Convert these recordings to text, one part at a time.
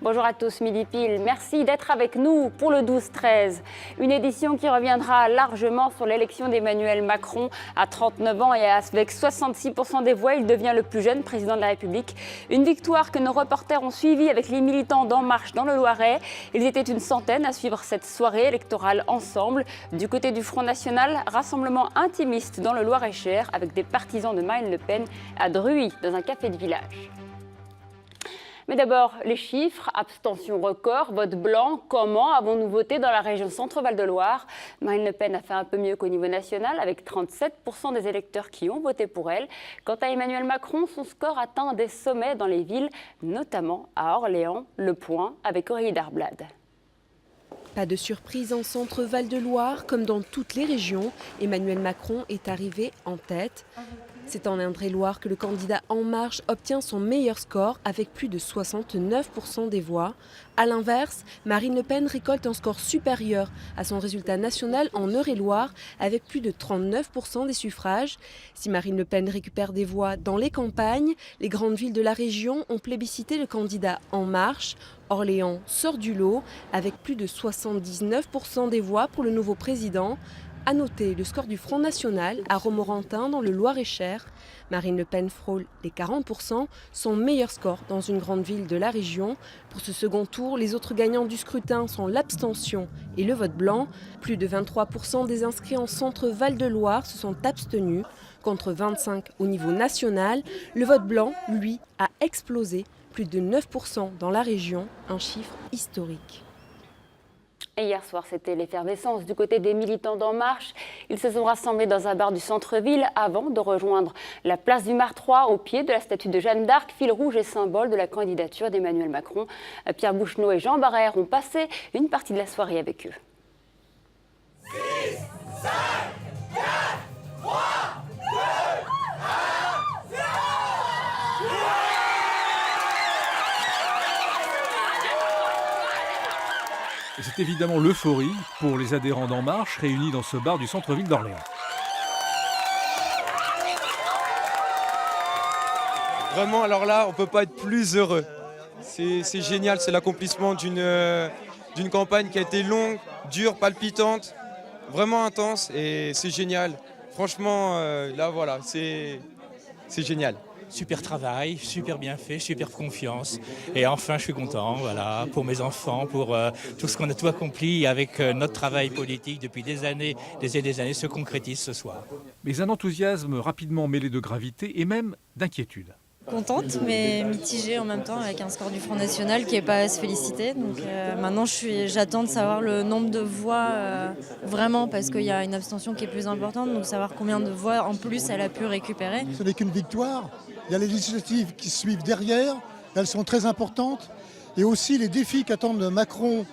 bonjour à tous, midi pile. Merci d'être avec nous pour le 12-13. Une édition qui reviendra largement sur l'élection d'Emmanuel Macron. À 39 ans et avec 66% des voix, il devient le plus jeune président de la République. Une victoire que nos reporters ont suivie avec les militants d'En Marche dans le Loiret. Ils étaient une centaine à suivre cette soirée électorale ensemble. Du côté du Front National, rassemblement intimiste dans le Loir-et-Cher avec des partisans de Marine Le Pen à Druy, dans un café de village. Mais d'abord, les chiffres, abstention record, vote blanc. Comment avons-nous voté dans la région Centre-Val de Loire? Marine Le Pen a fait un peu mieux qu'au niveau national, avec 37% des électeurs qui ont voté pour elle. Quant à Emmanuel Macron, son score atteint des sommets dans les villes, notamment à Orléans, Le Point, avec Aurélie Darblade. Pas de surprise en Centre-Val de Loire, comme dans toutes les régions, Emmanuel Macron est arrivé en tête. C'est en Indre-et-Loire que le candidat En Marche obtient son meilleur score avec plus de 69% des voix. A l'inverse, Marine Le Pen récolte un score supérieur à son résultat national en Eure-et-Loire avec plus de 39% des suffrages. Si Marine Le Pen récupère des voix dans les campagnes, les grandes villes de la région ont plébiscité le candidat En Marche. Orléans sort du lot avec plus de 79% des voix pour le nouveau président. À noter le score du Front National à Romorantin dans le Loir-et-Cher. Marine Le Pen frôle les 40%, son meilleur score dans une grande ville de la région. Pour ce second tour, les autres gagnants du scrutin sont l'abstention et le vote blanc. Plus de 23% des inscrits en Centre-Val de Loire se sont abstenus, contre 25% au niveau national. Le vote blanc, lui, a explosé, plus de 9% dans la région, un chiffre historique. Et hier soir, c'était l'effervescence du côté des militants d'En Marche. Ils se sont rassemblés dans un bar du centre-ville avant de rejoindre la place du Martroi au pied de la statue de Jeanne d'Arc, fil rouge et symbole de la candidature d'Emmanuel Macron. Pierre Bouchenot et Jean Barrère ont passé une partie de la soirée avec eux. 6, 5, 4, 3, 2, 1, 0. Et c'est évidemment l'euphorie pour les adhérents d'En Marche réunis dans ce bar du centre-ville d'Orléans. Vraiment, alors là, on ne peut pas être plus heureux. C'est génial, c'est l'accomplissement d'une campagne qui a été longue, dure, palpitante, vraiment intense et c'est génial. Franchement, là voilà, c'est génial. Super travail, super bien fait, super confiance. Et enfin, je suis content, voilà, pour mes enfants, pour tout ce qu'on a tout accompli avec notre travail politique depuis des années se concrétise ce soir. Mais un enthousiasme rapidement mêlé de gravité et même d'inquiétude. Contente, mais mitigée en même temps, avec un score du Front National qui n'est pas à se féliciter. Donc maintenant, j'attends de savoir le nombre de voix vraiment, parce qu'il y a une abstention qui est plus importante. Donc savoir combien de voix en plus elle a pu récupérer. Ce n'est qu'une victoire. Il y a les législatives qui suivent derrière. Elles sont très importantes. Et aussi les défis qu'attendent Macron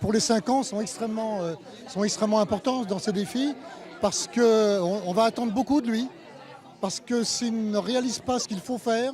pour les 5 ans sont extrêmement importants dans ces défis, parce qu'on va attendre beaucoup de lui. Parce que s'il ne réalise pas ce qu'il faut faire,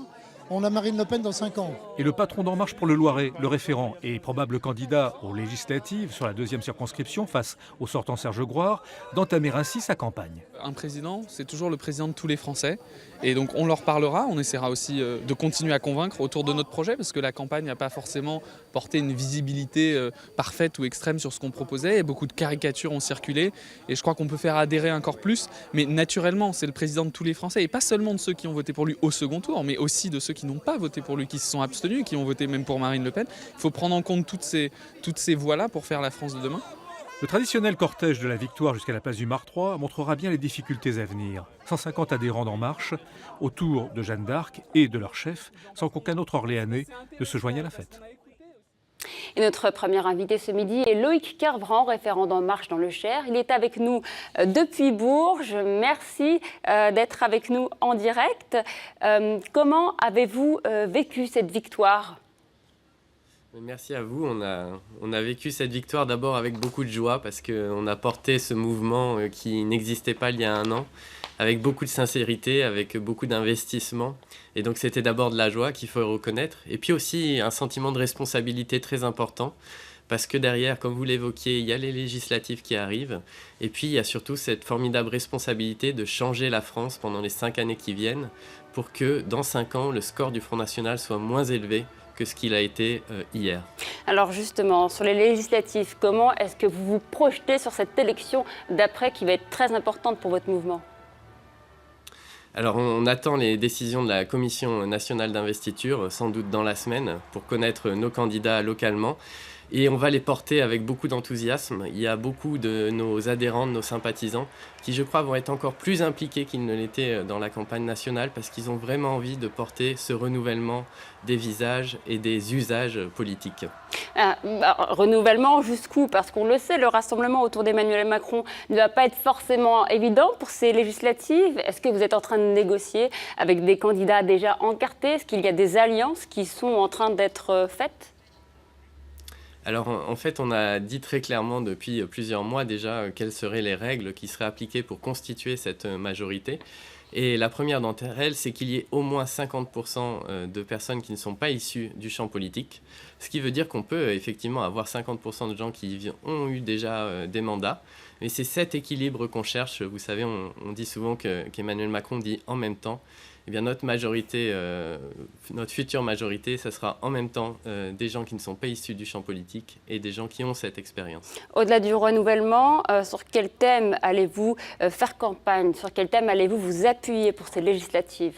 on a Marine Le Pen dans 5 ans. Et le patron d'En Marche pour le Loiret, le référent et probable candidat aux législatives sur la 2e circonscription face au sortant Serge Grouard, d'entamer ainsi sa campagne. Un président, c'est toujours le président de tous les Français. Et donc on leur parlera, on essaiera aussi de continuer à convaincre autour de notre projet, parce que la campagne n'a pas forcément porté une visibilité parfaite ou extrême sur ce qu'on proposait. Et beaucoup de caricatures ont circulé et je crois qu'on peut faire adhérer encore plus. Mais naturellement, c'est le président de tous les Français, et pas seulement de ceux qui ont voté pour lui au second tour, mais aussi de ceux qui n'ont pas voté pour lui, qui se sont abstenus, qui ont voté même pour Marine Le Pen. Il faut prendre en compte toutes ces voix-là pour faire la France de demain. Le traditionnel cortège de la victoire jusqu'à la place du Martroi montrera bien les difficultés à venir. 150 adhérents d'En Marche autour de Jeanne d'Arc et de leur chef, sans qu'aucun autre Orléanais ne se joigne à la fête. Et notre premier invité ce midi est Loïc Kervran, référent d'En Marche dans le Cher. Il est avec nous depuis Bourges. Merci d'être avec nous en direct. Comment avez-vous vécu cette victoire ? Merci à vous. On a vécu cette victoire d'abord avec beaucoup de joie, parce qu'on a porté ce mouvement qui n'existait pas il y a 1 an, avec beaucoup de sincérité, avec beaucoup d'investissement. Et donc c'était d'abord de la joie qu'il faut reconnaître, et puis aussi un sentiment de responsabilité très important, parce que derrière, comme vous l'évoquiez, il y a les législatives qui arrivent, et puis il y a surtout cette formidable responsabilité de changer la France pendant les 5 années qui viennent, pour que dans 5 ans, le score du Front National soit moins élevé que ce qu'il a été hier. Alors justement, sur les législatives, comment est-ce que vous vous projetez sur cette élection d'après qui va être très importante pour votre mouvement ? Alors on attend les décisions de la Commission nationale d'investiture, sans doute dans la semaine, pour connaître nos candidats localement. Et on va les porter avec beaucoup d'enthousiasme. Il y a beaucoup de nos adhérents, de nos sympathisants, qui je crois vont être encore plus impliqués qu'ils ne l'étaient dans la campagne nationale, parce qu'ils ont vraiment envie de porter ce renouvellement des visages et des usages politiques. Renouvellement jusqu'où? Parce qu'on le sait, le rassemblement autour d'Emmanuel Macron ne va pas être forcément évident pour ces législatives. Est-ce que vous êtes en train de négocier avec des candidats déjà encartés? Est-ce qu'il y a des alliances qui sont en train d'être faites? Alors en fait, on a dit très clairement depuis plusieurs mois déjà quelles seraient les règles qui seraient appliquées pour constituer cette majorité. Et la première d'entre elles, c'est qu'il y ait au moins 50% de personnes qui ne sont pas issues du champ politique. Ce qui veut dire qu'on peut effectivement avoir 50% de gens qui ont eu déjà des mandats. Mais c'est cet équilibre qu'on cherche. Vous savez, on dit souvent qu'Emmanuel Macron dit en même temps. Eh bien, notre majorité, notre future majorité, ça sera en même temps des gens qui ne sont pas issus du champ politique et des gens qui ont cette expérience. Au-delà du renouvellement, sur quel thème allez-vous faire campagne? Sur quel thème allez-vous vous appuyer pour ces législatives?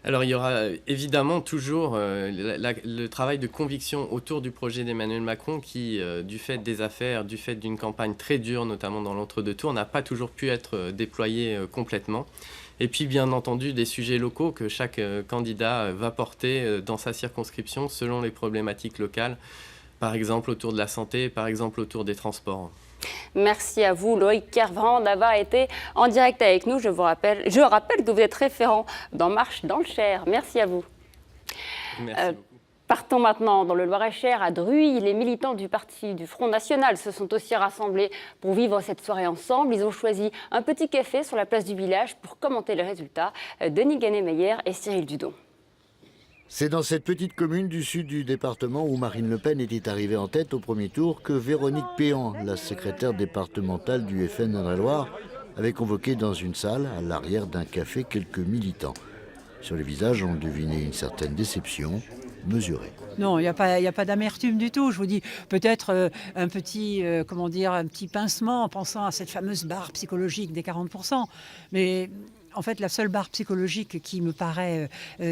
Alors il y aura évidemment toujours le travail de conviction autour du projet d'Emmanuel Macron qui, du fait des affaires, du fait d'une campagne très dure, notamment dans l'entre-deux tours, n'a pas toujours pu être déployé complètement. Et puis bien entendu des sujets locaux que chaque candidat va porter dans sa circonscription selon les problématiques locales, par exemple autour de la santé, par exemple autour des transports. Merci à vous, Loïc Kervran, d'avoir été en direct avec nous. Je rappelle que vous êtes référent d'En Marche dans le Cher. Merci à vous. Merci beaucoup. Partons maintenant dans le Loir-et-Cher, à Druy. Les militants du parti du Front National se sont aussi rassemblés pour vivre cette soirée ensemble. Ils ont choisi un petit café sur la place du village pour commenter les résultats. Denis Gannet-Meyer et Cyril Dudon. C'est dans cette petite commune du sud du département où Marine Le Pen était arrivée en tête au premier tour que Véronique Péan, la secrétaire départementale du FN Indre-et-Loire, avait convoqué dans une salle à l'arrière d'un café quelques militants. Sur les visages, on devinait une certaine déception mesurée. Non, il n'y a pas d'amertume du tout. Je vous dis peut-être un petit pincement en pensant à cette fameuse barre psychologique des 40%. Mais en fait, la seule barre psychologique qui me paraît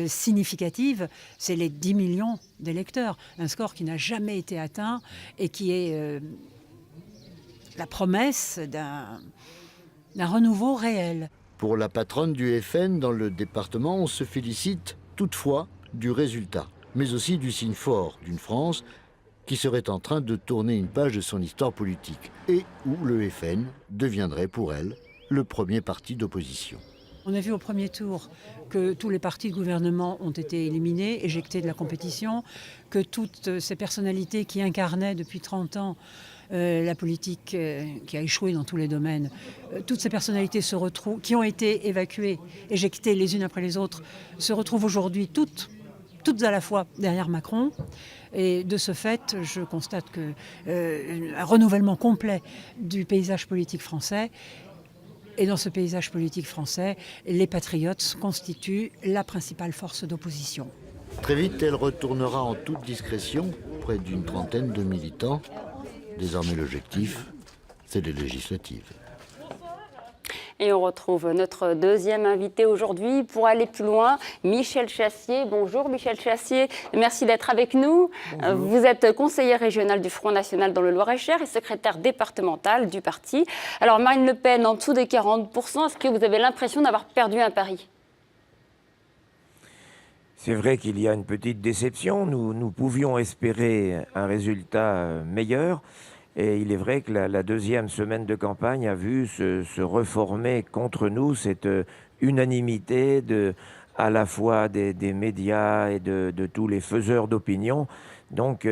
significative, c'est les 10 millions d'électeurs. Un score qui n'a jamais été atteint et qui est la promesse d'un renouveau réel. Pour la patronne du FN dans le département, on se félicite toutefois du résultat, mais aussi du signe fort d'une France qui serait en train de tourner une page de son histoire politique et où le FN deviendrait pour elle le premier parti d'opposition. On a vu au premier tour que tous les partis de gouvernement ont été éliminés, éjectés de la compétition, que toutes ces personnalités qui incarnaient depuis 30 ans la politique qui a échoué dans tous les domaines, toutes ces personnalités qui ont été évacuées, éjectées les unes après les autres, se retrouvent aujourd'hui toutes à la fois derrière Macron. Et de ce fait, je constate un renouvellement complet du paysage politique français. Et dans ce paysage politique français, les patriotes constituent la principale force d'opposition. Très vite, elle retournera en toute discrétion près d'une trentaine de militants. Désormais, l'objectif, c'est les législatives. Et on retrouve notre deuxième invité aujourd'hui pour aller plus loin, Michel Chassier. Bonjour Michel Chassier, merci d'être avec nous. Bonjour. Vous êtes conseiller régional du Front National dans le Loir-et-Cher et secrétaire départemental du parti. Alors Marine Le Pen en dessous des 40%, est-ce que vous avez l'impression d'avoir perdu un pari ? C'est vrai qu'il y a une petite déception. Nous pouvions espérer un résultat meilleur. Et il est vrai que la deuxième semaine de campagne a vu se reformer contre nous cette unanimité à la fois des médias et de tous les faiseurs d'opinion. Donc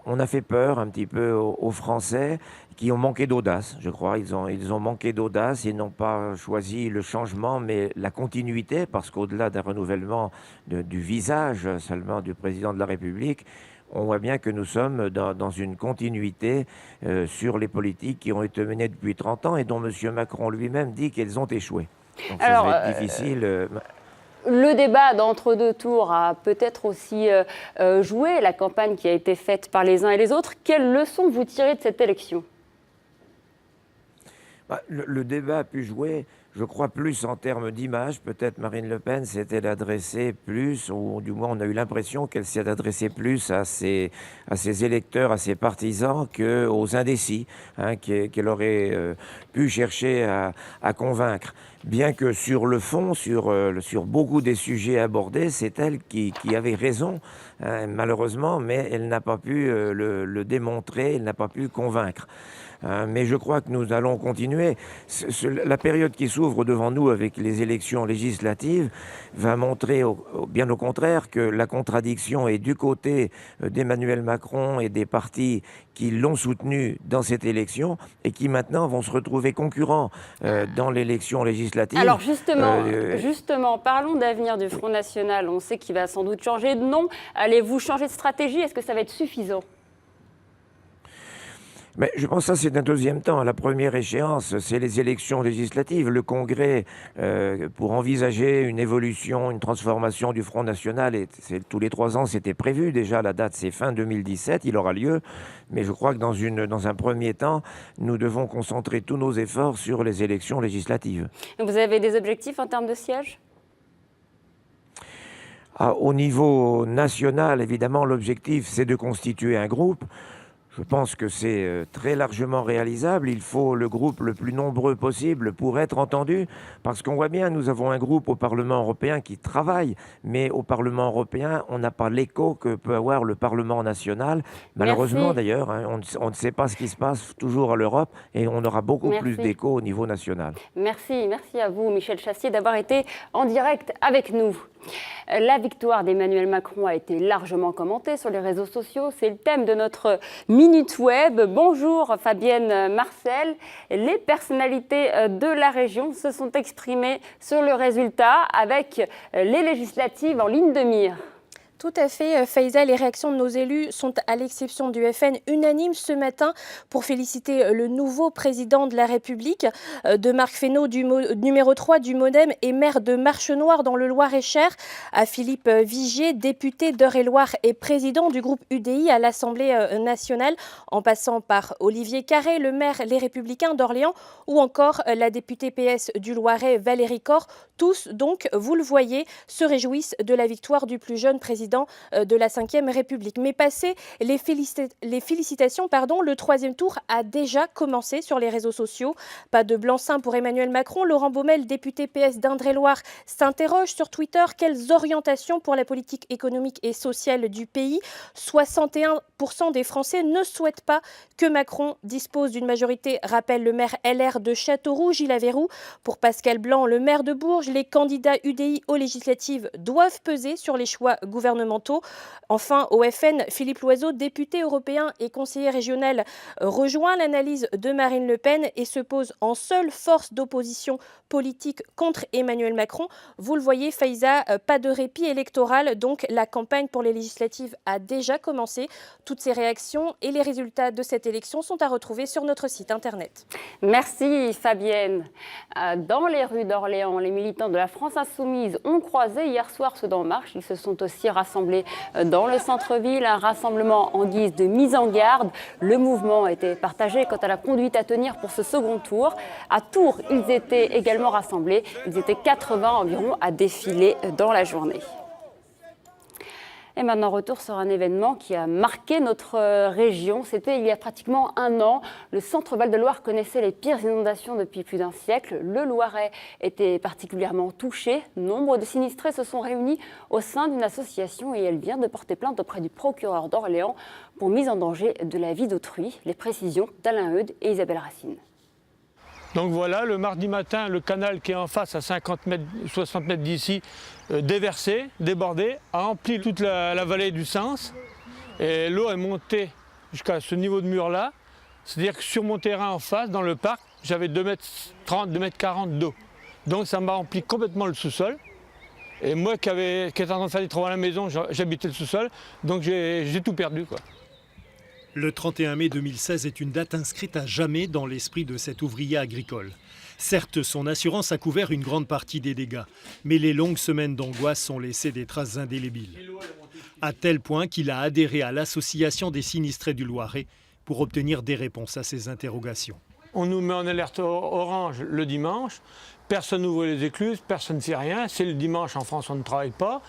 on a fait peur un petit peu aux Français qui ont manqué d'audace, je crois. Ils ont manqué d'audace, ils n'ont pas choisi le changement, mais la continuité, parce qu'au-delà d'un renouvellement du visage seulement du président de la République, on voit bien que nous sommes dans une continuité sur les politiques qui ont été menées depuis 30 ans et dont M. Macron lui-même dit qu'elles ont échoué. Donc ça va être difficile. Le débat d'entre-deux tours a peut-être aussi joué la campagne qui a été faite par les uns et les autres. Quelles leçons vous tirez de cette élection ? Le débat a pu jouer, je crois, plus en termes d'image. Peut-être Marine Le Pen s'est-elle adressée plus, ou du moins on a eu l'impression qu'elle s'est adressée plus à ses électeurs, à ses partisans, qu'aux indécis, qu'elle aurait pu chercher à convaincre. Bien que sur le fond, sur beaucoup des sujets abordés, c'est elle qui avait raison, malheureusement, mais elle n'a pas pu le démontrer, elle n'a pas pu convaincre. Mais je crois que nous allons continuer. La période qui s'ouvre devant nous avec les élections législatives va montrer, bien au contraire, que la contradiction est du côté d'Emmanuel Macron et des partis qui l'ont soutenu dans cette élection et qui maintenant vont se retrouver concurrents dans l'élection législative. Alors justement, parlons d'avenir du Front National. On sait qu'il va sans doute changer de nom. Allez-vous changer de stratégie? Est-ce que ça va être suffisant? Mais je pense que ça, c'est un deuxième temps. La première échéance, c'est les élections législatives. Le Congrès, pour envisager une évolution, une transformation du Front National, et tous les 3 ans, c'était prévu déjà. La date, c'est fin 2017, il aura lieu. Mais je crois que dans un premier temps, nous devons concentrer tous nos efforts sur les élections législatives. Vous avez des objectifs en termes de sièges? Au niveau national, évidemment, l'objectif, c'est de constituer un groupe. Je pense que c'est très largement réalisable. Il faut le groupe le plus nombreux possible pour être entendu, parce qu'on voit bien, nous avons un groupe au Parlement européen qui travaille, mais au Parlement européen, on n'a pas l'écho que peut avoir le Parlement national. Malheureusement d'ailleurs, on ne sait pas ce qui se passe toujours à l'Europe et on aura beaucoup plus d'écho au niveau national. Merci à vous, Michel Chastier, d'avoir été en direct avec nous. La victoire d'Emmanuel Macron a été largement commentée sur les réseaux sociaux. C'est le thème de notre Minute Web. Bonjour Fabienne Marcel. Les personnalités de la région se sont exprimées sur le résultat avec les législatives en ligne de mire. Tout à fait, Faiza, les réactions de nos élus sont, à l'exception du FN, unanimes ce matin pour féliciter le nouveau président de la République, de Marc Fesneau, numéro 3 du MoDem et maire de Marchenoir dans le Loir-et-Cher, à Philippe Vigier, député d'Eure-et-Loir et président du groupe UDI à l'Assemblée nationale, en passant par Olivier Carré, le maire Les Républicains d'Orléans, ou encore la députée PS du Loiret, Valérie Corre. Tous, donc, vous le voyez, se réjouissent de la victoire du plus jeune président de la Ve République. Mais passé les félicitations, le troisième tour a déjà commencé sur les réseaux sociaux. Pas de blanc-seing pour Emmanuel Macron. Laurent Baumel, député PS d'Indre-et-Loire, s'interroge sur Twitter. Quelles orientations pour la politique économique et sociale du pays? 61% des Français ne souhaitent pas que Macron dispose d'une majorité, rappelle le maire LR de Châteauroux, Gilles Averroux. Pour Pascal Blanc, le maire de Bourges, les candidats UDI aux législatives doivent peser sur les choix gouvernementaux. Enfin, au FN, Philippe Loiseau, député européen et conseiller régional, rejoint l'analyse de Marine Le Pen et se pose en seule force d'opposition politique contre Emmanuel Macron. Vous le voyez, Faiza, pas de répit électoral, donc la campagne pour les législatives a déjà commencé. Toutes ces réactions et les résultats de cette élection sont à retrouver sur notre site internet. Merci Fabienne. Dans les rues d'Orléans, les militants de la France Insoumise ont croisé hier soir ceux d'En Marche. Ils se sont aussi rassemblés dans le centre-ville, un rassemblement en guise de mise en garde. Le mouvement a été partagé quant à la conduite à tenir pour ce second tour. À Tours, ils étaient également rassemblés. Ils étaient 80 environ à défiler dans la journée. Et maintenant, retour sur un événement qui a marqué notre région. C'était il y a pratiquement 1 an. Le centre Val-de-Loire connaissait les pires inondations depuis plus d'1 siècle. Le Loiret était particulièrement touché. Nombre de sinistrés se sont réunis au sein d'une association et elle vient de porter plainte auprès du procureur d'Orléans pour mise en danger de la vie d'autrui. Les précisions d'Alain Eudes et Isabelle Racine. Donc voilà, le mardi matin, le canal qui est en face, à 60 mètres d'ici, déversé, débordé, a empli toute la vallée du Sens. Et l'eau est montée jusqu'à ce niveau de mur-là. C'est-à-dire que sur mon terrain en face, dans le parc, j'avais 2,30 m, 2,40 m d'eau. Donc ça m'a rempli complètement le sous-sol. Et moi qui étais en train de faire des travaux à la maison, j'habitais le sous-sol, donc j'ai tout perdu, quoi. Le 31 mai 2016 est une date inscrite à jamais dans l'esprit de cet ouvrier agricole. Certes, son assurance a couvert une grande partie des dégâts, mais les longues semaines d'angoisse ont laissé des traces indélébiles. À tel point qu'il a adhéré à l'association des sinistrés du Loiret pour obtenir des réponses à ses interrogations. On nous met en alerte orange le dimanche, personne n'ouvre les écluses, personne ne fait rien. C'est le dimanche, en France, on ne travaille pas,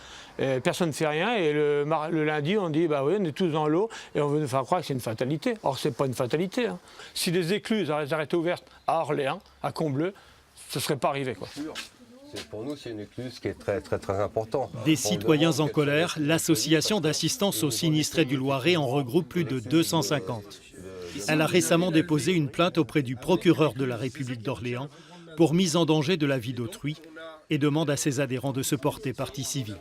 personne ne fait rien. Et le lundi, on dit, bah oui, on est tous dans l'eau et on veut nous faire croire que c'est une fatalité. Or, ce n'est pas une fatalité. Hein. Si les écluses avaient été ouvertes à Orléans, à Combleu, ce ne serait pas arrivé, quoi. Pour nous, c'est une écluse qui est très importante. Des citoyens en colère, l'association d'assistance aux sinistrés du Loiret en regroupe plus de 250. Elle a récemment déposé une plainte auprès du procureur de la République d'Orléans pour mise en danger de la vie d'autrui et demande à ses adhérents de se porter partie civile.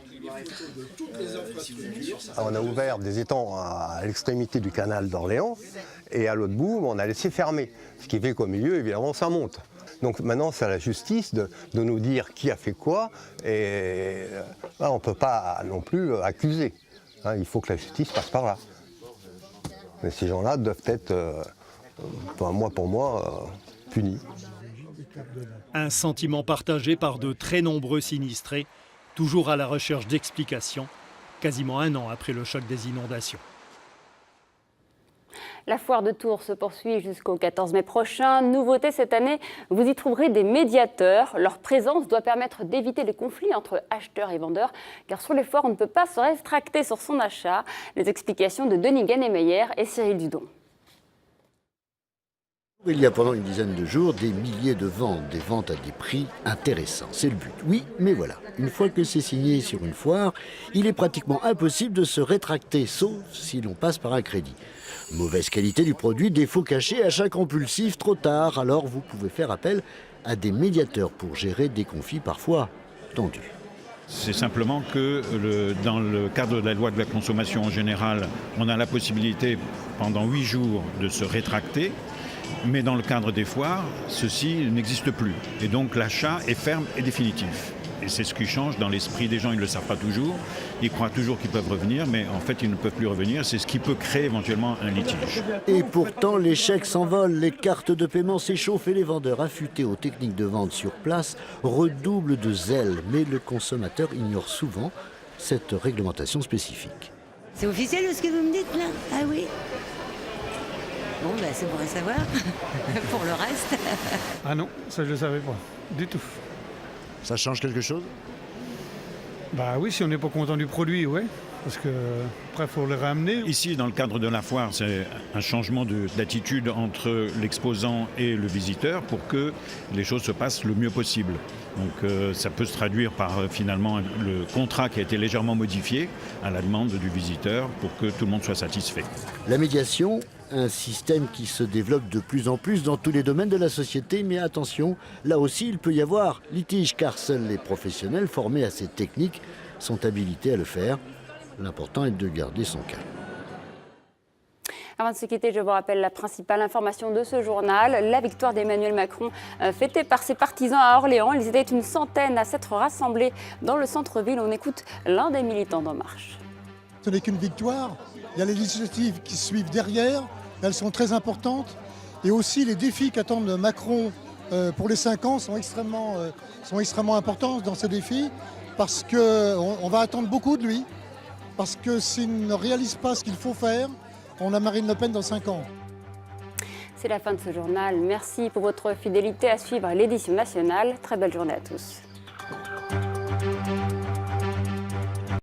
On a ouvert des étangs à l'extrémité du canal d'Orléans et à l'autre bout, on a laissé fermer. Ce qui fait qu'au milieu, évidemment, ça monte. Donc maintenant, c'est à la justice de nous dire qui a fait quoi et là, on ne peut pas non plus accuser. Hein, il faut que la justice passe par là. Mais ces gens-là doivent être, pour moi, punis. Un sentiment partagé par de très nombreux sinistrés, toujours à la recherche d'explications, quasiment un an après le choc des inondations. La foire de Tours se poursuit jusqu'au 14 mai prochain. Nouveauté cette année, vous y trouverez des médiateurs. Leur présence doit permettre d'éviter les conflits entre acheteurs et vendeurs, car sur les foires, on ne peut pas se rétracter sur son achat. Les explications de Denis Gannemeyer et Cyril Dudon. Il y a pendant une dizaine de jours des milliers de ventes, des ventes à des prix intéressants. C'est le but. Oui, mais voilà. Une fois que c'est signé sur une foire, il est pratiquement impossible de se rétracter, sauf si l'on passe par un crédit. Mauvaise qualité du produit, défaut caché, achat compulsif, trop tard. Alors vous pouvez faire appel à des médiateurs pour gérer des conflits parfois tendus. C'est simplement que dans le cadre de la loi de la consommation en général, on a la possibilité pendant 8 jours de se rétracter. Mais dans le cadre des foires, ceci n'existe plus. Et donc l'achat est ferme et définitif. Et c'est ce qui change dans l'esprit des gens, ils ne le savent pas toujours. Ils croient toujours qu'ils peuvent revenir, mais en fait ils ne peuvent plus revenir. C'est ce qui peut créer éventuellement un litige. Et pourtant, les chèques s'envolent, les cartes de paiement s'échauffent et les vendeurs affûtés aux techniques de vente sur place redoublent de zèle. Mais le consommateur ignore souvent cette réglementation spécifique. C'est officiel ce que vous me dites là? Ah oui? Bon, ben, c'est pour savoir. Pour le reste. Ah non, ça je ne le savais pas, du tout. Ça change quelque chose? Bah oui, si on n'est pas content du produit, oui. Parce que après, il faut le ramener. Ici, dans le cadre de la foire, c'est un changement d'attitude entre l'exposant et le visiteur pour que les choses se passent le mieux possible. Donc ça peut se traduire par finalement le contrat qui a été légèrement modifié à la demande du visiteur pour que tout le monde soit satisfait. La médiation, un système qui se développe de plus en plus dans tous les domaines de la société, mais attention, là aussi il peut y avoir litige car seuls les professionnels formés à ces techniques sont habilités à le faire. L'important est de garder son calme. Avant de se quitter, je vous rappelle la principale information de ce journal. La victoire d'Emmanuel Macron fêtée par ses partisans à Orléans. Ils étaient une centaine à s'être rassemblés dans le centre-ville. On écoute l'un des militants d'En Marche. Ce n'est qu'une victoire. Il y a les législatives qui suivent derrière. Elles sont très importantes. Et aussi les défis qu'attendent Macron pour les 5 ans sont extrêmement importants dans ces défis. Parce qu'on va attendre beaucoup de lui. Parce que s'il ne réalise pas ce qu'il faut faire, on a Marine Le Pen dans 5 ans. C'est la fin de ce journal. Merci pour votre fidélité à suivre l'édition nationale. Très belle journée à tous.